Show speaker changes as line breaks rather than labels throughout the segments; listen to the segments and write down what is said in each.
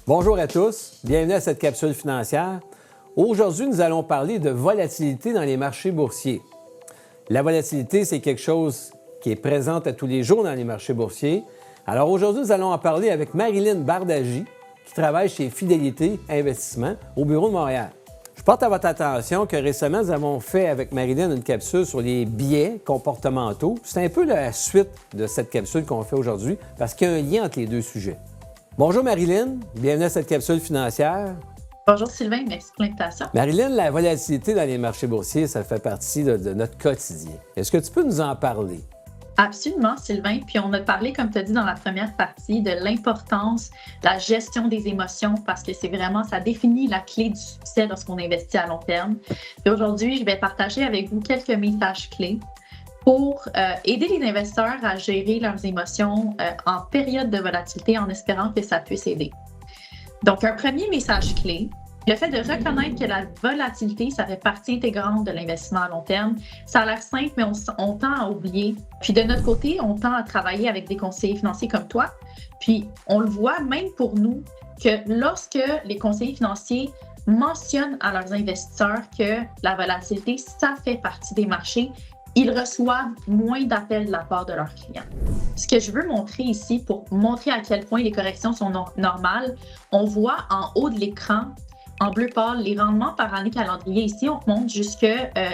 Bonjour à tous, bienvenue à cette capsule financière. Aujourd'hui, nous allons parler de volatilité dans les marchés boursiers. La volatilité, c'est quelque chose qui est présente à tous les jours dans les marchés boursiers. Alors aujourd'hui, nous allons en parler avec Marilyn Bardagy, qui travaille chez Fidélité Investissement au bureau de Montréal. Je porte à votre attention que récemment, nous avons fait avec Marilyn une capsule sur les biais comportementaux. C'est un peu la suite de cette capsule qu'on fait aujourd'hui parce qu'il y a un lien entre les deux sujets. Bonjour Marilyn, bienvenue à cette capsule financière.
Bonjour Sylvain, merci pour l'invitation.
Marilyn, la volatilité dans les marchés boursiers, ça fait partie de notre quotidien. Est-ce que tu peux nous en parler?
Absolument, Sylvain. Puis on a parlé, comme tu as dit dans la première partie, de l'importance de la gestion des émotions parce que c'est vraiment, ça définit la clé du succès lorsqu'on investit à long terme. Et aujourd'hui, je vais partager avec vous quelques messages clés pour aider les investisseurs à gérer leurs émotions en période de volatilité en espérant que ça puisse aider. Donc, un premier message clé, le fait de reconnaître que la volatilité, ça fait partie intégrante de l'investissement à long terme. Ça a l'air simple, mais on tend à oublier. Puis de notre côté, on tend à travailler avec des conseillers financiers comme toi. Puis on le voit même pour nous que lorsque les conseillers financiers mentionnent à leurs investisseurs que la volatilité, ça fait partie des marchés, ils reçoivent moins d'appels de la part de leurs clients. Ce que je veux montrer ici, pour montrer à quel point les corrections sont normales, on voit en haut de l'écran, en bleu pâle, les rendements par année calendrier. Ici, on remonte jusque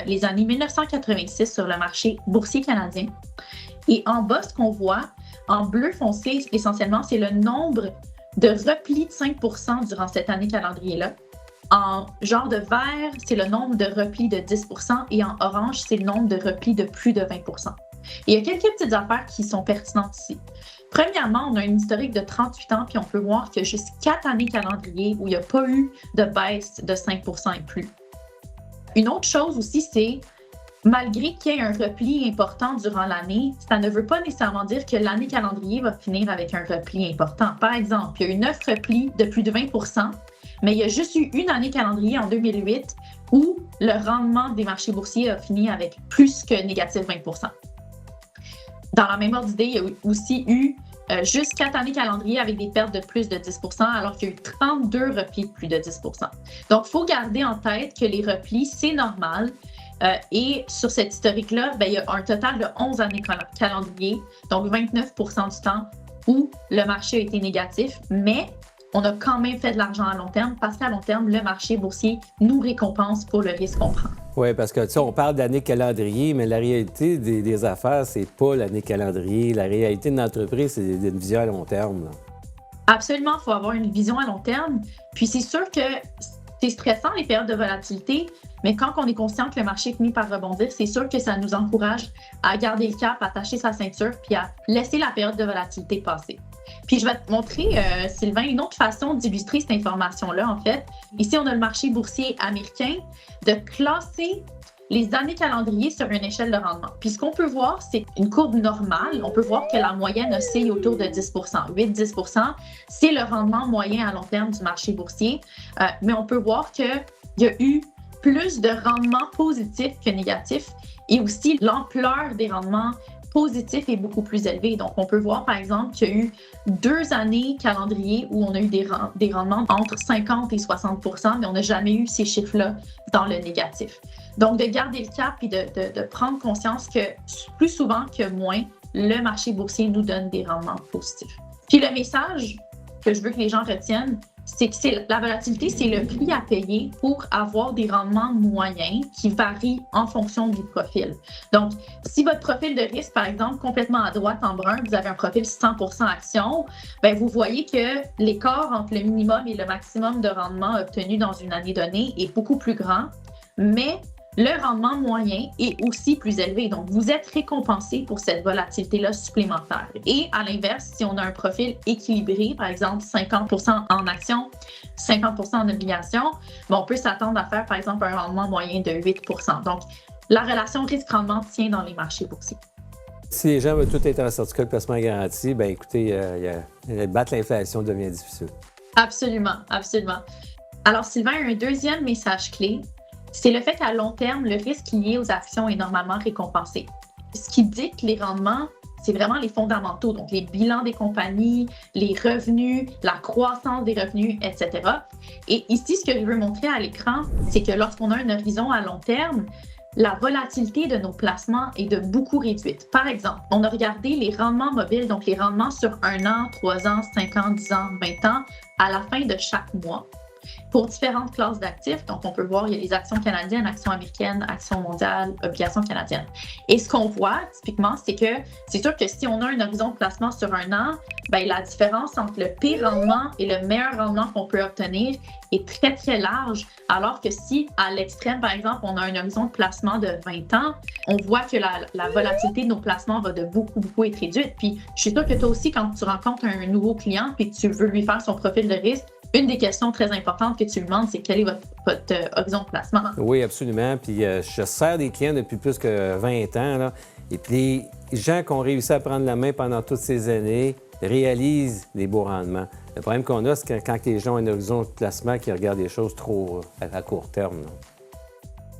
les années 1986 sur le marché boursier canadien. Et en bas, ce qu'on voit, en bleu foncé, essentiellement, c'est le nombre de replis de 5 % durant cette année calendrier-là. En genre de vert, c'est le nombre de replis de 10 % et en orange, c'est le nombre de replis de plus de 20 %. Et il y a quelques petites affaires qui sont pertinentes ici. Premièrement, on a une historique de 38 ans, puis on peut voir qu'il y a juste 4 années calendrier où il n'y a pas eu de baisse de 5 % et plus. Une autre chose aussi, c'est malgré qu'il y ait un repli important durant l'année, ça ne veut pas nécessairement dire que l'année calendrier va finir avec un repli important. Par exemple, il y a eu 9 replis de plus de 20 %, mais il y a juste eu une année calendrier en 2008 où le rendement des marchés boursiers a fini avec plus que négatif 20 %. Dans la même ordre d'idée, il y a aussi eu juste 4 années calendrier avec des pertes de plus de 10 % alors qu'il y a eu 32 replis de plus de 10 % Donc, il faut garder en tête que les replis, c'est normal. Et sur cette historique-là, il y a un total de 11 années calendrier, donc 29 % du temps où le marché a été négatif, mais on a quand même fait de l'argent à long terme parce qu'à long terme, le marché boursier nous récompense pour le risque qu'on prend.
Oui, parce que tu sais, on parle d'année calendrier, mais la réalité des affaires, c'est pas l'année calendrier. La réalité de l'entreprise, c'est une vision à long terme. Là.
Absolument, il faut avoir une vision à long terme. Puis c'est sûr que c'est stressant les périodes de volatilité, mais quand on est conscient que le marché finit par rebondir, c'est sûr que ça nous encourage à garder le cap, à attacher sa ceinture, puis à laisser la période de volatilité passer. Puis je vais te montrer, Sylvain, une autre façon d'illustrer cette information-là, en fait. Ici, on a le marché boursier américain, de classer les années calendrier sur une échelle de rendement. Puis ce qu'on peut voir, c'est une courbe normale. On peut voir que la moyenne oscille autour de 10 %. 8-10 %, c'est le rendement moyen à long terme du marché boursier. Mais on peut voir qu'il y a eu plus de rendements positifs que négatifs et aussi l'ampleur des rendements positifs est beaucoup plus élevé. Donc, on peut voir, par exemple, qu'il y a eu 2 années calendrier où on a eu des rendements entre 50 et 60 % mais on n'a jamais eu ces chiffres-là dans le négatif. Donc, de garder le cap et de prendre conscience que plus souvent que moins, le marché boursier nous donne des rendements positifs. Puis le message que je veux que les gens retiennent, c'est que la volatilité, c'est le prix à payer pour avoir des rendements moyens qui varient en fonction du profil. Donc, si votre profil de risque, par exemple, complètement à droite en brun, vous avez un profil 100 % action, vous voyez que l'écart entre le minimum et le maximum de rendement obtenu dans une année donnée est beaucoup plus grand, mais le rendement moyen est aussi plus élevé. Donc, vous êtes récompensé pour cette volatilité-là supplémentaire. Et à l'inverse, si on a un profil équilibré, par exemple 50 % en actions, 50 % en obligations, on peut s'attendre à faire, par exemple, un rendement moyen de 8 %. Donc, la relation risque-rendement tient dans les marchés boursiers.
Si les gens veulent tout être en certificat de placement garanti, écoutez, battre l'inflation devient difficile.
Absolument, absolument. Alors, Sylvain, un deuxième message clé, c'est le fait qu'à long terme, le risque lié aux actions est normalement récompensé. Ce qui dicte les rendements, c'est vraiment les fondamentaux, donc les bilans des compagnies, les revenus, la croissance des revenus, etc. Et ici, ce que je veux montrer à l'écran, c'est que lorsqu'on a un horizon à long terme, la volatilité de nos placements est de beaucoup réduite. Par exemple, on a regardé les rendements mobiles, donc les rendements sur 1 an, 3 ans, 5 ans, 10 ans, 20 ans, à la fin de chaque mois, pour différentes classes d'actifs. Donc, on peut voir, il y a les actions canadiennes, actions américaines, actions mondiales, obligations canadiennes. Et ce qu'on voit, typiquement, c'est que c'est sûr que si on a un horizon de placement sur 1 an, bien, la différence entre le pire rendement et le meilleur rendement qu'on peut obtenir est très, très large. Alors que si, à l'extrême, par exemple, on a un horizon de placement de 20 ans, on voit que la volatilité de nos placements va de beaucoup, beaucoup être réduite. Puis, je suis sûre que toi aussi, quand tu rencontres un nouveau client et que tu veux lui faire son profil de risque, une des questions très importantes que tu lui demandes, c'est quel est votre horizon de placement?
Oui, absolument. Puis je sers des clients depuis plus que 20 ans. Là. Et puis les gens qui ont réussi à prendre la main pendant toutes ces années réalisent des beaux rendements. Le problème qu'on a, c'est que quand les gens ont un horizon de placement qui regardent les choses trop à court terme. Là.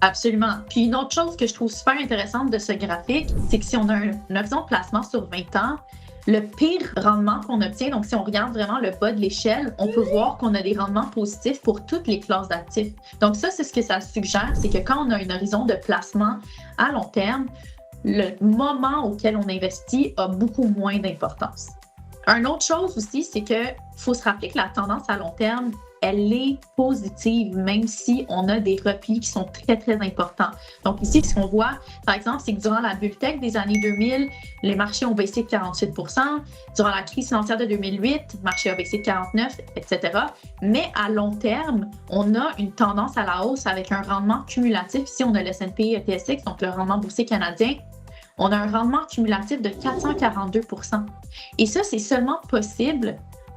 Absolument. Puis une autre chose que je trouve super intéressante de ce graphique, c'est que si on a un horizon de placement sur 20 ans, le pire rendement qu'on obtient, donc si on regarde vraiment le bas de l'échelle, on peut voir qu'on a des rendements positifs pour toutes les classes d'actifs. Donc ça, c'est ce que ça suggère, c'est que quand on a un horizon de placement à long terme, le moment auquel on investit a beaucoup moins d'importance. Une autre chose aussi, c'est qu'il faut se rappeler que la tendance à long terme, elle est positive, même si on a des replis qui sont très, très importants. Donc ici, ce qu'on voit, par exemple, c'est que durant la bulle tech des années 2000, les marchés ont baissé de 48 %. Durant la crise financière de 2008, le marché a baissé de 49 %, etc. Mais à long terme, on a une tendance à la hausse avec un rendement cumulatif. Ici, on a le S&P TSX, donc le rendement boursier canadien. On a un rendement cumulatif de 442 %. Et ça, c'est seulement possible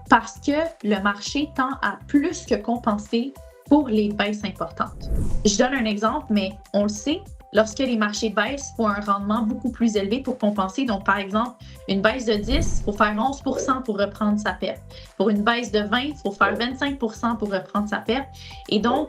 parce que le marché tend à plus que compenser pour les baisses importantes. Je donne un exemple, mais on le sait, lorsque les marchés baissent, il faut un rendement beaucoup plus élevé pour compenser. Donc, par exemple, une baisse de 10, il faut faire 11 % pour reprendre sa perte. Pour une baisse de 20, il faut faire 25 % pour reprendre sa perte. Et donc,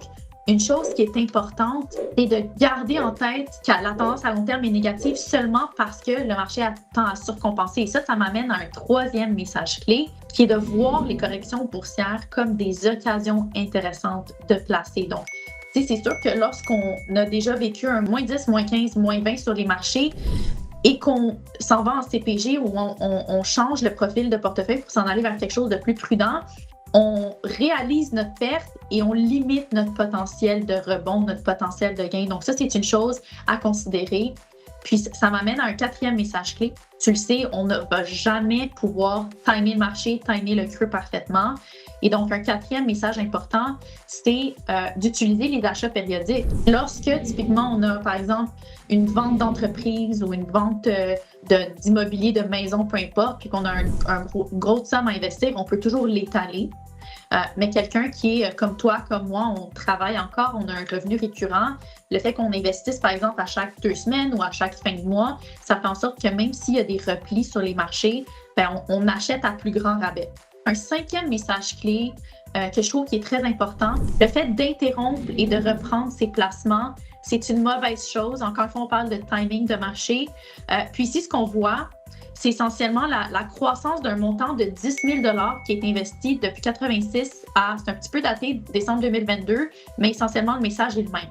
une chose qui est importante, c'est de garder en tête que la tendance à long terme est négative seulement parce que le marché tend à surcompenser. Et ça m'amène à un troisième message clé, qui est de voir les corrections boursières comme des occasions intéressantes de placer. Donc, c'est sûr que lorsqu'on a déjà vécu un moins 10, moins 15, moins 20 sur les marchés, et qu'on s'en va en CPG ou on change le profil de portefeuille pour s'en aller vers quelque chose de plus prudent, on réalise notre perte et on limite notre potentiel de rebond, notre potentiel de gain. Donc ça, c'est une chose à considérer. Puis ça m'amène à un quatrième message clé. Tu le sais, on ne va jamais pouvoir timer le marché, timer le creux parfaitement. Et donc, un quatrième message important, c'est d'utiliser les achats périodiques. Lorsque, typiquement, on a, par exemple, une vente d'entreprise ou une vente d'immobilier, de maison, peu importe, puis qu'on a une grosse somme à investir, on peut toujours l'étaler. Mais quelqu'un qui est comme toi, comme moi, on travaille encore, on a un revenu récurrent. Le fait qu'on investisse, par exemple, à chaque 2 semaines ou à chaque fin de mois, ça fait en sorte que même s'il y a des replis sur les marchés, bien, on achète à plus grand rabais. Un cinquième message clé que je trouve qui est très important, le fait d'interrompre et de reprendre ses placements, c'est une mauvaise chose. Encore une fois, on parle de timing de marché. Puis ici, ce qu'on voit, c'est essentiellement la croissance d'un montant de 10 000 $ qui est investi depuis 1986 à, c'est un petit peu daté, décembre 2022, mais essentiellement, le message est le même.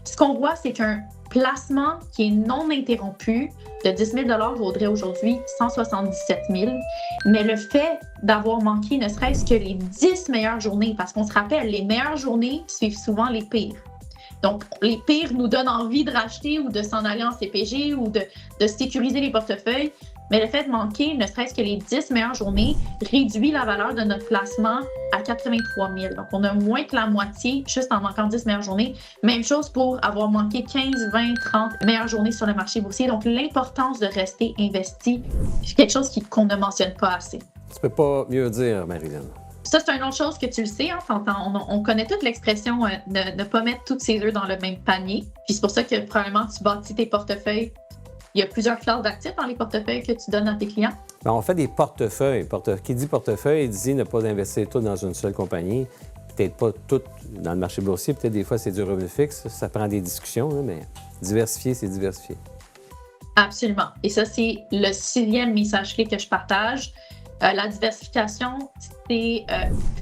Ce qu'on voit, c'est qu'un placement qui est non interrompu de 10 000 $ vaudrait aujourd'hui 177 000 $. Mais le fait d'avoir manqué ne serait-ce que les 10 meilleures journées, parce qu'on se rappelle, les meilleures journées suivent souvent les pires. Donc, les pires nous donnent envie de racheter ou de s'en aller en CPG ou de sécuriser les portefeuilles. Mais le fait de manquer, ne serait-ce que les 10 meilleures journées, réduit la valeur de notre placement à 83 000 $. Donc, on a moins que la moitié juste en manquant 10 meilleures journées. Même chose pour avoir manqué 15, 20, 30 meilleures journées sur le marché boursier. Donc, l'importance de rester investi, c'est quelque chose qu'on ne mentionne pas assez.
Tu peux pas mieux dire, Marilyn.
Ça, c'est une autre chose que tu le sais. Hein, on connaît toute l'expression ne pas mettre tous ses œufs dans le même panier. Puis c'est pour ça que probablement tu bâtis tes portefeuilles. Il y a plusieurs classes d'actifs dans les portefeuilles que tu donnes à tes clients.
Bien, on fait des portefeuilles. Qui dit portefeuille dit ne pas investir tout dans une seule compagnie. Peut-être pas tout dans le marché boursier. Peut-être des fois, c'est du revenu fixe. Ça prend des discussions, là, mais diversifier, c'est diversifier.
Absolument. Et ça, c'est le 6e message clé que je partage. La diversification, c'est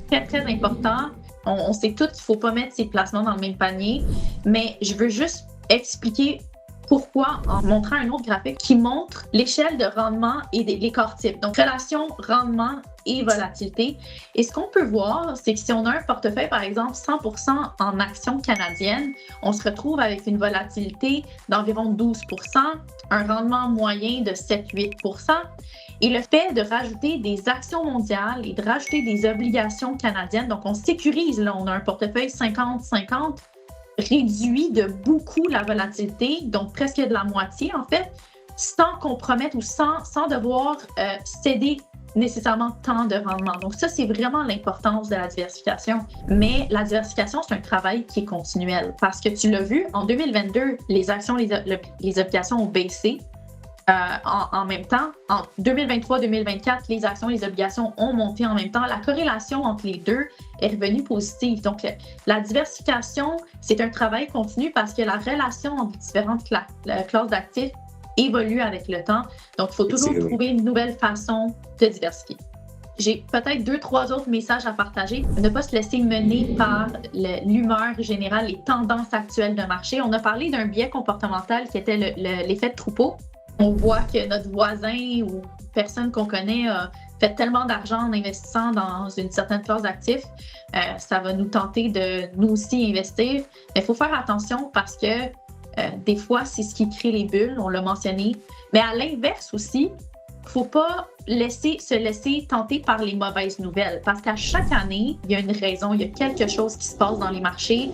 très, très important. On sait tous qu'il ne faut pas mettre ses placements dans le même panier, mais je veux juste expliquer pourquoi en montrant un autre graphique qui montre l'échelle de rendement et les corps types. Donc, relation, rendement et volatilité. Et ce qu'on peut voir, c'est que si on a un portefeuille, par exemple, 100% en actions canadiennes, on se retrouve avec une volatilité d'environ 12%, un rendement moyen de 7-8%. Et le fait de rajouter des actions mondiales et de rajouter des obligations canadiennes, donc on sécurise, là, on a un portefeuille 50-50, réduit de beaucoup la volatilité, donc presque de la moitié en fait, sans compromettre ou sans devoir céder nécessairement tant de rendement. Donc ça, c'est vraiment l'importance de la diversification. Mais la diversification, c'est un travail qui est continuel parce que tu l'as vu, en 2022, les actions, les obligations ont baissé. En même temps, en 2023-2024, les actions et les obligations ont monté en même temps. La corrélation entre les deux est revenue positive. Donc, la diversification, c'est un travail continu parce que la relation entre différentes classes d'actifs évolue avec le temps. Donc, il faut toujours trouver une nouvelle façon de diversifier. J'ai peut-être 2-3 autres messages à partager. Ne pas se laisser mener par l'humeur générale, les tendances actuelles de marché. On a parlé d'un biais comportemental qui était l'effet de troupeau. On voit que notre voisin ou personne qu'on connaît a fait tellement d'argent en investissant dans une certaine classe d'actifs, ça va nous tenter de nous aussi investir. Mais il faut faire attention parce que des fois, c'est ce qui crée les bulles, on l'a mentionné. Mais à l'inverse aussi, il ne faut pas se laisser tenter par les mauvaises nouvelles parce qu'à chaque année, il y a une raison, il y a quelque chose qui se passe dans les marchés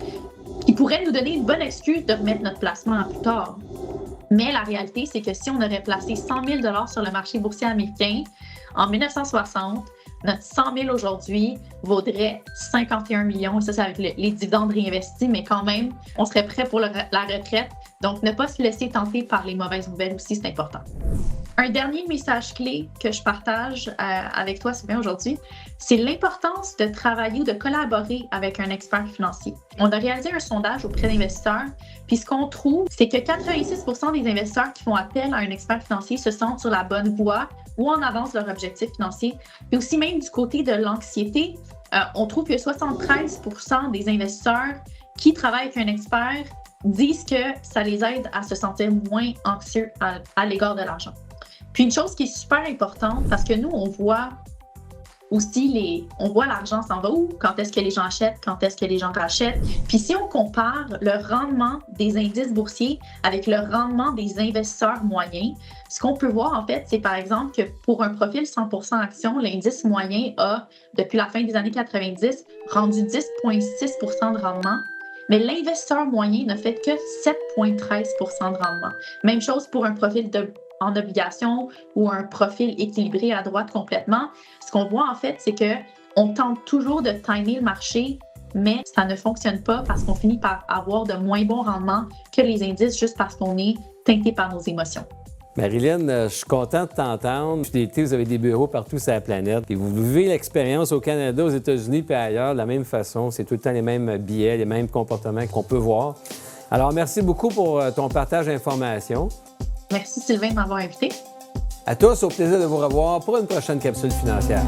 qui pourrait nous donner une bonne excuse de remettre notre placement à plus tard. Mais la réalité, c'est que si on aurait placé 100 000 $ sur le marché boursier américain en 1960, notre 100 000 aujourd'hui vaudrait 51 millions. Et ça, c'est avec les dividendes réinvestis, mais quand même, on serait prêt pour la retraite. Donc, ne pas se laisser tenter par les mauvaises nouvelles aussi, c'est important. Un dernier message clé que je partage avec toi, Sylvain, aujourd'hui, c'est l'importance de travailler ou de collaborer avec un expert financier. On a réalisé un sondage auprès d'investisseurs, puis ce qu'on trouve, c'est que 86% des investisseurs qui font appel à un expert financier se sentent sur la bonne voie ou en avance de leur objectif financier. Puis aussi même du côté de l'anxiété, on trouve que 73% des investisseurs qui travaillent avec un expert disent que ça les aide à se sentir moins anxieux à l'égard de l'argent. Puis une chose qui est super importante, parce que nous, on voit aussi on voit l'argent s'en va où, quand est-ce que les gens achètent, quand est-ce que les gens rachètent. Puis si on compare le rendement des indices boursiers avec le rendement des investisseurs moyens, ce qu'on peut voir en fait, c'est par exemple que pour un profil 100% action, l'indice moyen a, depuis la fin des années 90, rendu 10,6% de rendement. Mais l'investisseur moyen n'a fait que 7,13% de rendement. Même chose pour un profil en obligation ou un profil équilibré à droite complètement. Ce qu'on voit en fait, c'est qu'on tente toujours de timer le marché, mais ça ne fonctionne pas parce qu'on finit par avoir de moins bons rendements que les indices juste parce qu'on est teinté par nos émotions.
Marilyn, je suis content de t'entendre. L'été, vous avez des bureaux partout sur la planète. Et vous vivez l'expérience au Canada, aux États-Unis puis ailleurs de la même façon. C'est tout le temps les mêmes biais, les mêmes comportements qu'on peut voir. Alors, merci beaucoup pour ton partage d'informations.
Merci Sylvain de m'avoir invité.
À tous, au plaisir de vous revoir pour une prochaine capsule financière.